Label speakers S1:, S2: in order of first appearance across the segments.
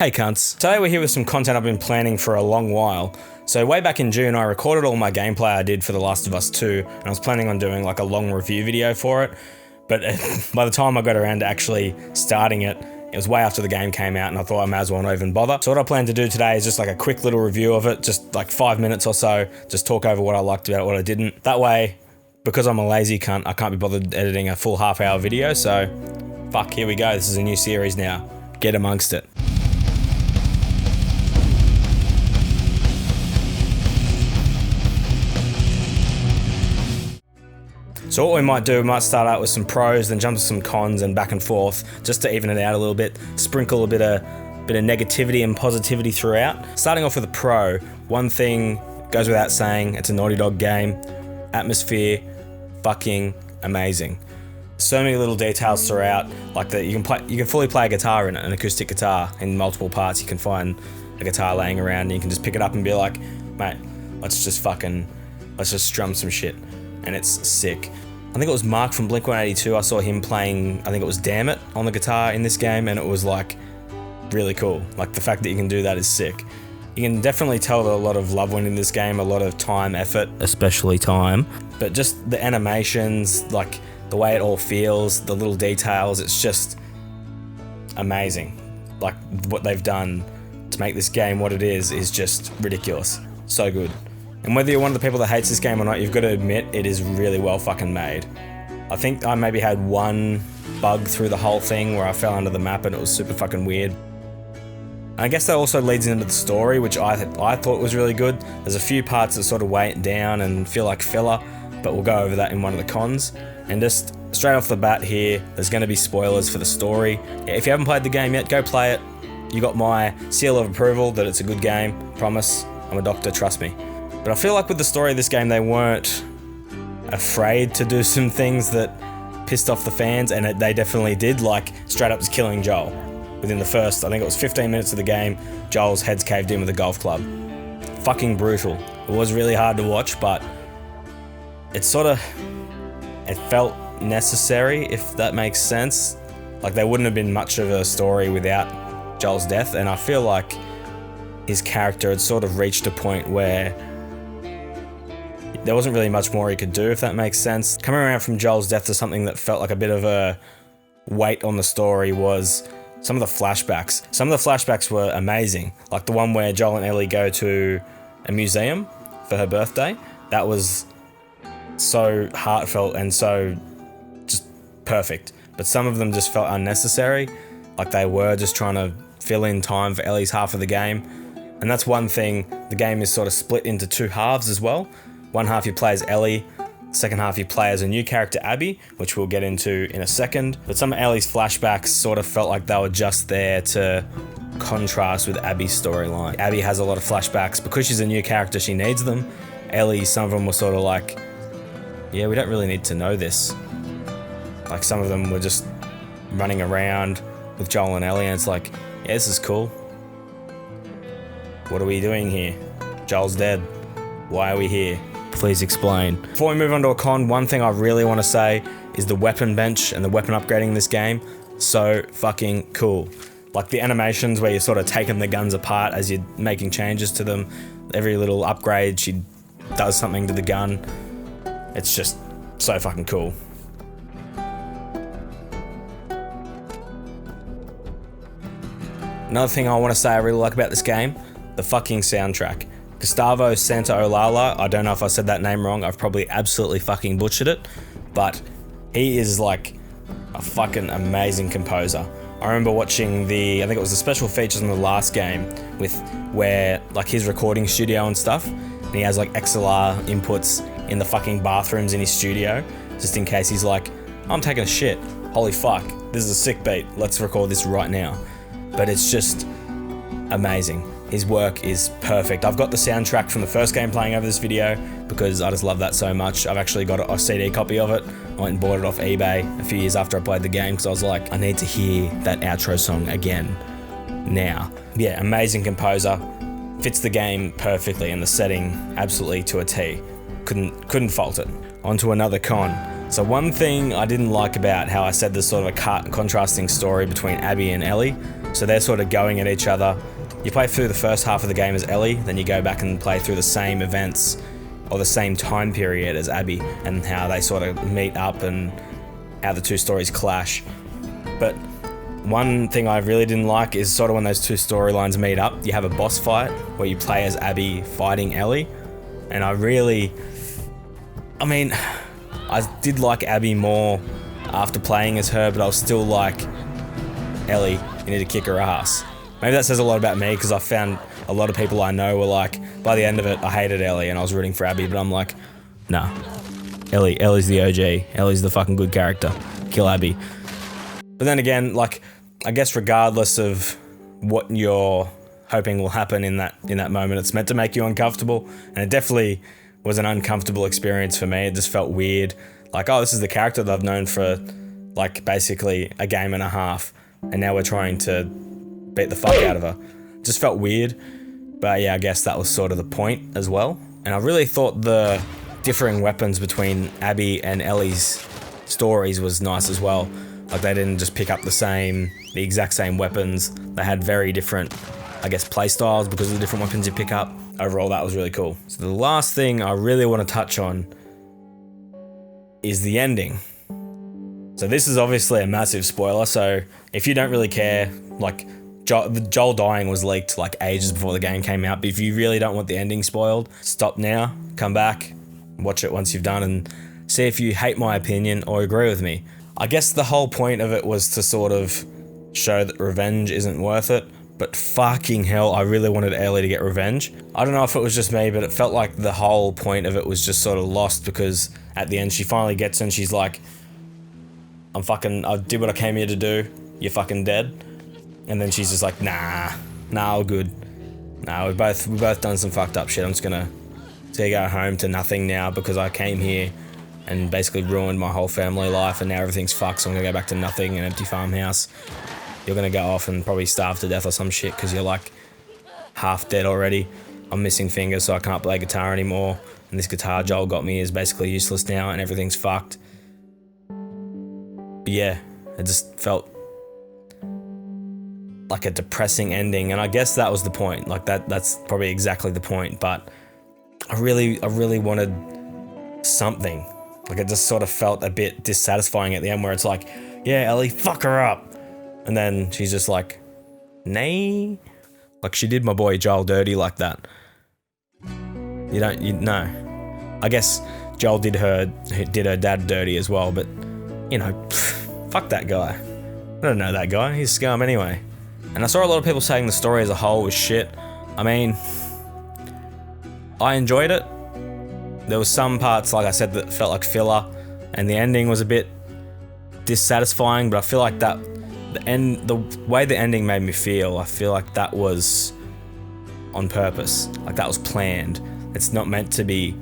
S1: Hey cunts. Today we're here with some content I've been planning for a long while. So way back in June I recorded all my gameplay I did for The Last of Us 2 and I was planning on doing like a long review video for it, but by the time I got around to actually starting it, it was way after the game came out and I thought I may as well not even bother. So what I plan to do today is just like a quick little review of it, just like 5 minutes or so, just talk over what I liked about it, what I didn't. That way, because I'm a lazy cunt, I can't be bothered editing a full half-hour video, so fuck, here we go. This is a new series now. Get amongst it. So what we might do, we might start out with some pros, then jump to some cons and back and forth, just to even it out a little bit, sprinkle a bit of negativity and positivity throughout. Starting off with a pro, one thing goes without saying, it's a Naughty Dog game. Atmosphere, fucking amazing. So many little details throughout, like that you can fully play a guitar in it, an acoustic guitar in multiple parts. You can find a guitar laying around and you can just pick it up and be like, mate, let's just strum some shit. And it's sick. I think it was Mark from Blink-182, I saw him playing, I think it was Damn It on the guitar in this game, and it was like really cool. Like the fact that you can do that is sick. You can definitely tell that a lot of love went in this game, a lot of time, effort, especially time. But just the animations, like the way it all feels, the little details, it's just amazing. Like what they've done to make this game what it is just ridiculous. So good. And whether you're one of the people that hates this game or not, you've got to admit it is really well fucking made. I think I maybe had one bug through the whole thing where I fell under the map and it was super fucking weird. And I guess that also leads into the story, which I thought was really good. There's a few parts that sort of weigh it down and feel like filler, but we'll go over that in one of the cons. And just straight off the bat here, there's going to be spoilers for the story. If you haven't played the game yet, go play it. You got my seal of approval that it's a good game. Promise. I'm a doctor, trust me. But I feel like with the story of this game, they weren't afraid to do some things that pissed off the fans, and they definitely did, like straight up just killing Joel. Within the first, I think it was 15 minutes of the game, Joel's head's caved in with a golf club. Fucking brutal. It was really hard to watch, but it felt necessary, if that makes sense. Like there wouldn't have been much of a story without Joel's death, and I feel like his character had sort of reached a point where there wasn't really much more he could do, if that makes sense. Coming around from Joel's death to something that felt like a bit of a weight on the story was some of the flashbacks. Some of the flashbacks were amazing, like the one where Joel and Ellie go to a museum for her birthday. That was so heartfelt and so just perfect. But some of them just felt unnecessary, like they were just trying to fill in time for Ellie's half of the game. And that's one thing, the game is sort of split into two halves as well. One half you play as Ellie, second half you play as a new character, Abby, which we'll get into in a second. But some of Ellie's flashbacks sort of felt like they were just there to contrast with Abby's storyline. Abby has a lot of flashbacks. Because she's a new character, she needs them. Ellie, some of them were sort of like, yeah, we don't really need to know this. Like some of them were just running around with Joel and Ellie, and it's like, yeah, this is cool. What are we doing here? Joel's dead. Why are we here? Please explain. Before we move on to a con, one thing I really want to say is the weapon bench and the weapon upgrading in this game. So fucking cool. Like the animations where you're sort of taking the guns apart as you're making changes to them. Every little upgrade, she does something to the gun. It's just so fucking cool. Another thing I want to say I really like about this game, the fucking soundtrack. Gustavo Santaolalla, I don't know if I said that name wrong, I've probably absolutely fucking butchered it, but he is like a fucking amazing composer. I remember watching I think it was the special features in the last game where like his recording studio and stuff, and he has like XLR inputs in the fucking bathrooms in his studio, just in case he's like, I'm taking a shit, holy fuck, this is a sick beat, let's record this right now. But it's just amazing. His work is perfect. I've got the soundtrack from the first game playing over this video because I just love that so much. I've actually got a CD copy of it. I went and bought it off eBay a few years after I played the game because I was like, I need to hear that outro song again now. Yeah, amazing composer. Fits the game perfectly and the setting absolutely to a T. Couldn't fault it. On to another con. So one thing I didn't like about how I said there's sort of a contrasting story between Abby and Ellie So they're sort of going at each other. You play through the first half of the game as Ellie, then you go back and play through the same events or the same time period as Abby, and how they sort of meet up and how the two stories clash. But one thing I really didn't like is sort of when those two storylines meet up, you have a boss fight where you play as Abby fighting Ellie. And I did like Abby more after playing as her, but I was still like, Ellie, you need to kick her ass. Maybe that says a lot about me, because I found a lot of people I know were like, by the end of it, I hated Ellie and I was rooting for Abby, but I'm like, nah. Ellie's the OG. Ellie's the fucking good character. Kill Abby. But then again, like, I guess regardless of what you're hoping will happen in that moment, it's meant to make you uncomfortable, and it definitely was an uncomfortable experience for me. It just felt weird. Like, oh, this is the character that I've known for, like, basically a game and a half, and now we're trying to beat the fuck out of her. It just felt weird, but yeah, I guess that was sort of the point as well. And I really thought the differing weapons between Abby and Ellie's stories was nice as well. Like, they didn't just pick up the exact same weapons. They had very different, I guess, play styles because of the different weapons you pick up. Overall, that was really cool. So the last thing I really want to touch on is the ending. So this is obviously a massive spoiler, so if you don't really care, like, Joel dying was leaked like ages before the game came out, but if you really don't want the ending spoiled, stop now, come back, watch it once you've done, and see if you hate my opinion or agree with me. I guess the whole point of it was to sort of show that revenge isn't worth it, but fucking hell, I really wanted Ellie to get revenge. I don't know if it was just me, but it felt like the whole point of it was just sort of lost, because at the end she finally gets in, she's like, I did what I came here to do, you're fucking dead. And then she's just like, nah, we're good. Nah, we both done some fucked up shit. I'm just gonna go home to nothing now because I came here and basically ruined my whole family life, and now everything's fucked, so I'm gonna go back to nothing, an empty farmhouse. You're gonna go off and probably starve to death or some shit because you're like half dead already. I'm missing fingers, so I can't play guitar anymore, and this guitar Joel got me is basically useless now, and everything's fucked. But yeah, it just felt like a depressing ending, and I guess that was the point. Like, that's probably exactly the point, but I really wanted something. Like, it just sort of felt a bit dissatisfying at the end, where it's like, yeah, Ellie, fuck her up. And then she's just like, nay. Like, she did my boy Joel dirty like that. No. I guess Joel did her dad dirty as well, but, you know, fuck that guy. I don't know that guy, he's scum anyway. And I saw a lot of people saying the story as a whole was shit. I mean, I enjoyed it. There was some parts, like I said, that felt like filler, and the ending was a bit dissatisfying, but I feel like the way the ending made me feel, I feel like that was on purpose. Like, that was planned. It's not meant to be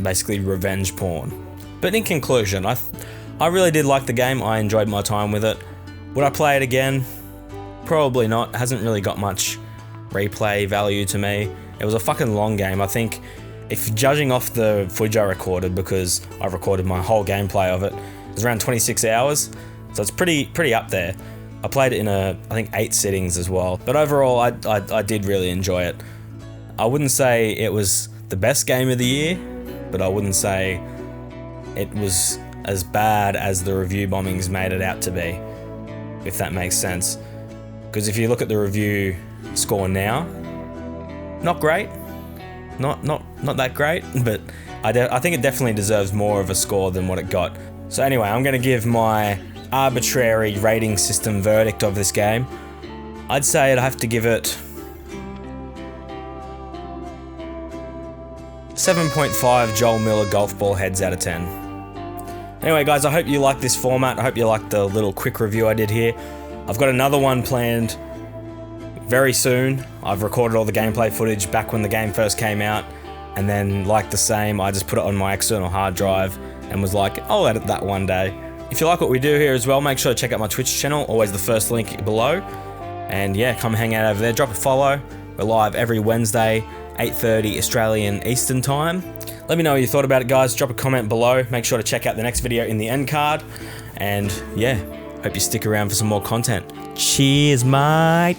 S1: basically revenge porn. But in conclusion, I really did like the game. I enjoyed my time with it. Would I play it again? Probably not. It hasn't really got much replay value to me. It was a fucking long game. I think, if judging off the footage I recorded, because I recorded my whole gameplay of it, it was around 26 hours. So it's pretty up there. I played it in I think 8 sittings as well. But overall, I did really enjoy it. I wouldn't say it was the best game of the year, but I wouldn't say it was as bad as the review bombings made it out to be, if that makes sense. Because if you look at the review score now, not great, not that great, but I think it definitely deserves more of a score than what it got. So anyway, I'm going to give my arbitrary rating system verdict of this game. I'd say I'd have to give it 7.5 Joel Miller golf ball heads out of 10. Anyway guys, I hope you like this format. I hope you liked the little quick review I did here. I've got another one planned very soon. I've recorded all the gameplay footage back when the game first came out, and then, like the same, I just put it on my external hard drive and was like, I'll edit that one day. If you like what we do here as well, make sure to check out my Twitch channel, always the first link below. And yeah, come hang out over there, drop a follow. We're live every Wednesday, 8:30 Australian Eastern Time. Let me know what you thought about it, guys. Drop a comment below. Make sure to check out the next video in the end card. And yeah, Hope you stick around for some more content. Cheers, mate.